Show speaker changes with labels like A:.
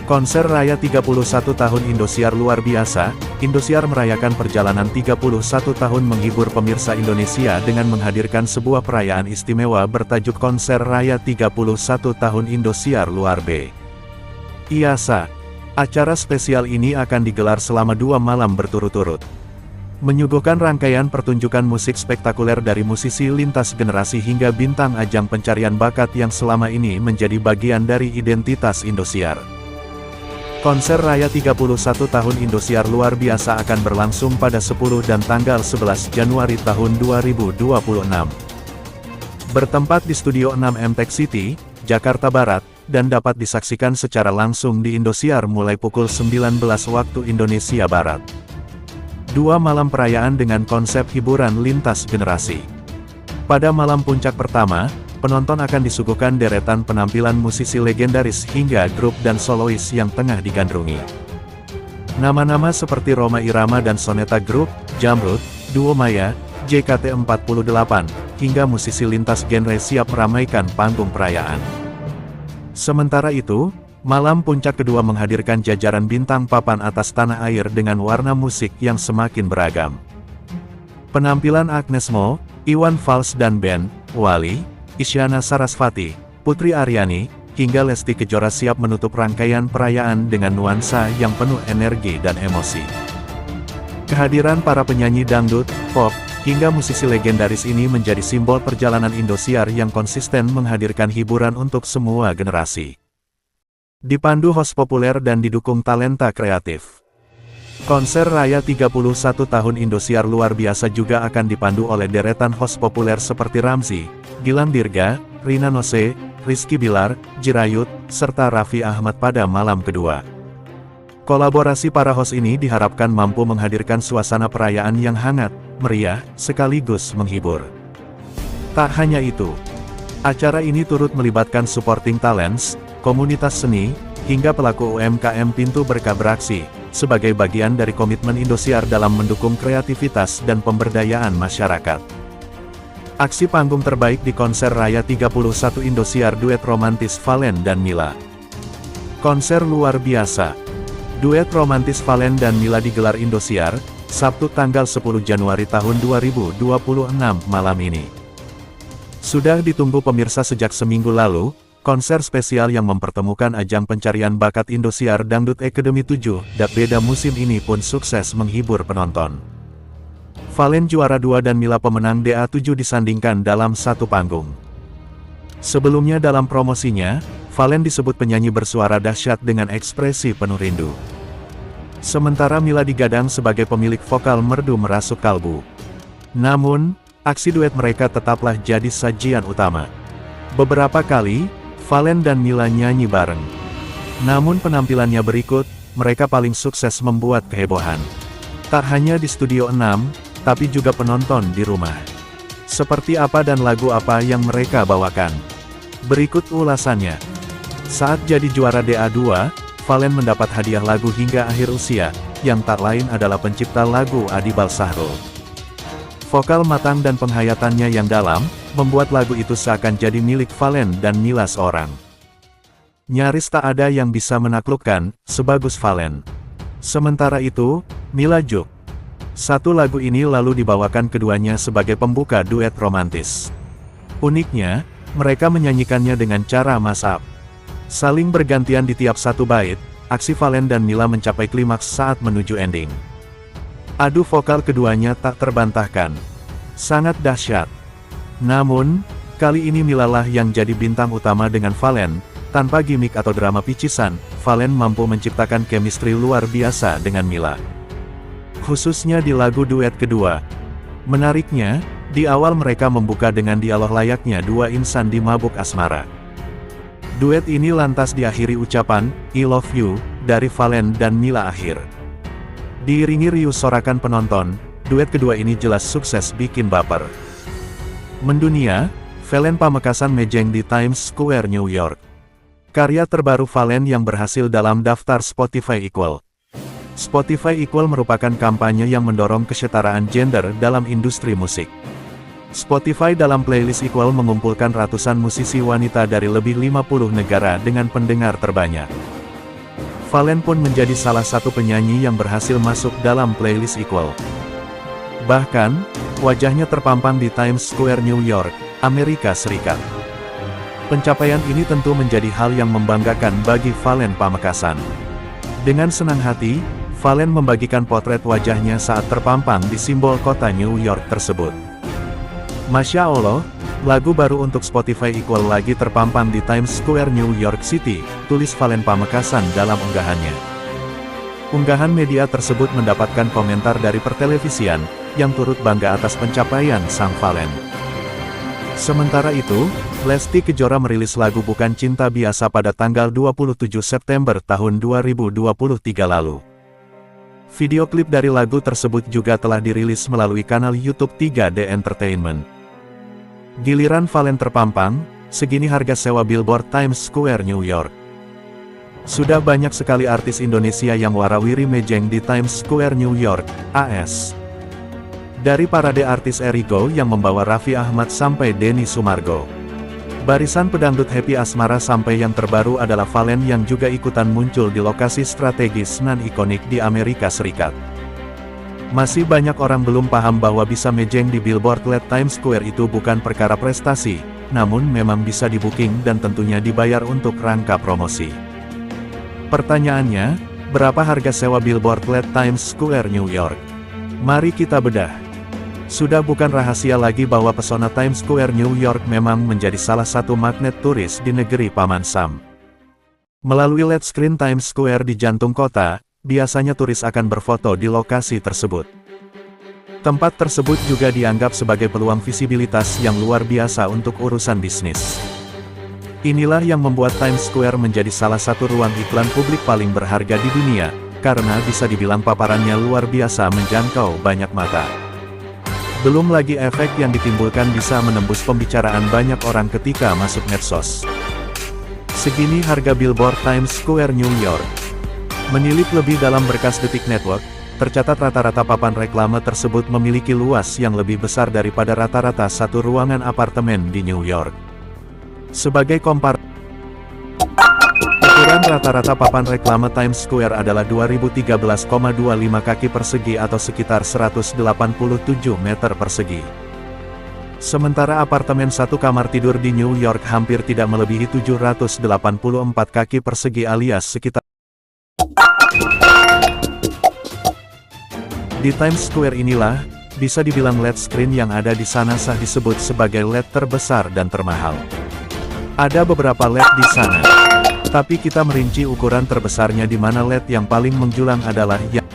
A: Konser Raya 31 tahun Indosiar luar biasa. Indosiar merayakan perjalanan 31 tahun menghibur pemirsa Indonesia dengan menghadirkan sebuah perayaan istimewa bertajuk Konser Raya 31 tahun Indosiar luar biasa. Acara spesial ini akan digelar selama 2 malam berturut-turut. Menyuguhkan rangkaian pertunjukan musik spektakuler dari musisi lintas generasi hingga bintang ajang pencarian bakat yang selama ini menjadi bagian dari identitas Indosiar. Konser Raya 31 tahun Indosiar luar biasa akan berlangsung pada 10 dan tanggal 11 Januari tahun 2026. Bertempat di Studio 6 MTEK City, Jakarta Barat, dan dapat disaksikan secara langsung di Indosiar mulai pukul 19 waktu Indonesia Barat. 2 malam perayaan dengan konsep hiburan lintas generasi. Pada malam puncak pertama, penonton akan disuguhkan deretan penampilan musisi legendaris hingga grup dan solois yang tengah digandrungi. Nama-nama seperti Rhoma Irama dan Soneta Group, Jamrud, Duo Maya, JKT48, hingga musisi lintas genre siap meramaikan panggung perayaan. Sementara itu, malam puncak kedua menghadirkan jajaran bintang papan atas tanah air dengan warna musik yang semakin beragam. Penampilan Agnes Mo, Iwan Fals dan band Wali, Isyana Sarasvati, Putri Aryani, hingga Lesti Kejora siap menutup rangkaian perayaan dengan nuansa yang penuh energi dan emosi. Kehadiran para penyanyi dangdut, pop, hingga musisi legendaris ini menjadi simbol perjalanan Indosiar yang konsisten menghadirkan hiburan untuk semua generasi. Dipandu host populer dan didukung talenta kreatif. Konser Raya 31 tahun Indosiar luar biasa juga akan dipandu oleh deretan host populer seperti Ramzy, Gilang Dirga, Rina Nose, Rizky Bilar, Jirayut, serta Raffi Ahmad pada malam kedua. Kolaborasi para host ini diharapkan mampu menghadirkan suasana perayaan yang hangat, meriah, sekaligus menghibur. Tak hanya itu, acara ini turut melibatkan supporting talents, komunitas seni, hingga pelaku UMKM pintu berkah beraksi, sebagai bagian dari komitmen Indosiar dalam mendukung kreativitas dan pemberdayaan masyarakat. Aksi panggung terbaik di Konser Raya 31 Indosiar duet romantis Valen dan Mila. Konser luar biasa. Duet romantis Valen dan Mila digelar Indosiar, Sabtu tanggal 10 Januari tahun 2026 malam ini. Sudah ditunggu pemirsa sejak seminggu lalu, konser spesial yang mempertemukan ajang pencarian bakat Indosiar Dangdut Academy 7, Beda musim ini pun sukses menghibur penonton. Valen juara 2 dan Mila pemenang DA7 disandingkan dalam satu panggung. Sebelumnya dalam promosinya, Valen disebut penyanyi bersuara dahsyat dengan ekspresi penuh rindu. Sementara Mila digadang sebagai pemilik vokal merdu merasuk kalbu. Namun, aksi duet mereka tetaplah jadi sajian utama. Beberapa kali, Valen dan Mila nyanyi bareng. Namun penampilannya berikut, mereka paling sukses membuat kehebohan. Tak hanya di Studio 6, tapi juga penonton di rumah. Seperti apa dan lagu apa yang mereka bawakan? Berikut ulasannya. Saat jadi juara DA2, Valen mendapat hadiah lagu hingga akhir usia, yang tak lain adalah pencipta lagu Adibal Sahrul. Vokal matang dan penghayatannya yang dalam, membuat lagu itu seakan jadi milik Valen dan Mila seorang. Nyaris tak ada yang bisa menaklukkan, sebagus Valen. Sementara itu, Mila juk. Satu lagu ini lalu dibawakan keduanya sebagai pembuka duet romantis. Uniknya, mereka menyanyikannya dengan cara mash-up. Saling bergantian di tiap satu bait, aksi Valen dan Mila mencapai klimaks saat menuju ending. Adu vokal keduanya tak terbantahkan. Sangat dahsyat. Namun, kali ini Mila lah yang jadi bintang utama dengan Valen. Tanpa gimmick atau drama picisan, Valen mampu menciptakan chemistry luar biasa dengan Mila. Khususnya di lagu duet kedua. Menariknya, di awal mereka membuka dengan dialog layaknya dua insan di mabuk asmara. Duet ini lantas diakhiri ucapan, "I love you," dari Valen dan Mila akhir. Diiringi riuh sorakan penonton, duet kedua ini jelas sukses bikin baper. Mendunia, Valen Pamekasan mejeng di Times Square New York. Karya terbaru Valen yang berhasil dalam daftar Spotify Equal. Spotify Equal merupakan kampanye yang mendorong kesetaraan gender dalam industri musik. Spotify dalam playlist Equal mengumpulkan ratusan musisi wanita dari lebih 50 negara dengan pendengar terbanyak. Fallen pun menjadi salah satu penyanyi yang berhasil masuk dalam playlist Equal. Bahkan, wajahnya terpampang di Times Square New York, Amerika Serikat. Pencapaian ini tentu menjadi hal yang membanggakan bagi Fallen Pamekasan. Dengan senang hati, Fallen membagikan potret wajahnya saat terpampang di simbol kota New York tersebut. Masya Allah, lagu baru untuk Spotify Equal lagi terpampang di Times Square New York City, tulis Fallen Pamekasan dalam unggahannya. Unggahan media tersebut mendapatkan komentar dari pertelevisian, yang turut bangga atas pencapaian sang Fallen. Sementara itu, Lesti Kejora merilis lagu Bukan Cinta Biasa pada tanggal 27 September tahun 2023 lalu. Video klip dari lagu tersebut juga telah dirilis melalui kanal YouTube 3D Entertainment. Giliran Fallen terpampang, segini harga sewa billboard Times Square New York. Sudah banyak sekali artis Indonesia yang warawiri mejeng di Times Square New York, AS. Dari parade artis Erigo yang membawa Raffi Ahmad sampai Denny Sumargo. Barisan pedangdut Happy Asmara sampai yang terbaru adalah Fallen yang juga ikutan muncul di lokasi strategis non-ikonik di Amerika Serikat. Masih banyak orang belum paham bahwa bisa mejeng di billboard LED Times Square itu bukan perkara prestasi, namun memang bisa di-booking dan tentunya dibayar untuk rangka promosi. Pertanyaannya, berapa harga sewa billboard LED Times Square New York? Mari kita bedah. Sudah bukan rahasia lagi bahwa pesona Times Square New York memang menjadi salah satu magnet turis di negeri Paman Sam. Melalui LED screen Times Square di jantung kota, biasanya turis akan berfoto di lokasi tersebut. Tempat tersebut juga dianggap sebagai peluang visibilitas yang luar biasa untuk urusan bisnis. Inilah yang membuat Times Square menjadi salah satu ruang iklan publik paling berharga di dunia, karena bisa dibilang paparannya luar biasa menjangkau banyak mata. Belum lagi efek yang ditimbulkan bisa menembus pembicaraan banyak orang ketika masuk medsos. Segini harga billboard Times Square New York. Menilik lebih dalam berkas Detik Network, tercatat rata-rata papan reklame tersebut memiliki luas yang lebih besar daripada rata-rata satu ruangan apartemen di New York. Sebagai komparasi, ukuran rata-rata papan reklame Times Square adalah 2013,25 kaki persegi atau sekitar 187 meter persegi. Sementara apartemen satu kamar tidur di New York hampir tidak melebihi 784 kaki persegi alias sekitar. Di Times Square inilah, bisa dibilang LED screen yang ada di sana sah disebut sebagai LED terbesar dan termahal. Ada beberapa LED di sana. Tapi kita merinci ukuran terbesarnya di mana LED yang paling menjulang adalah yang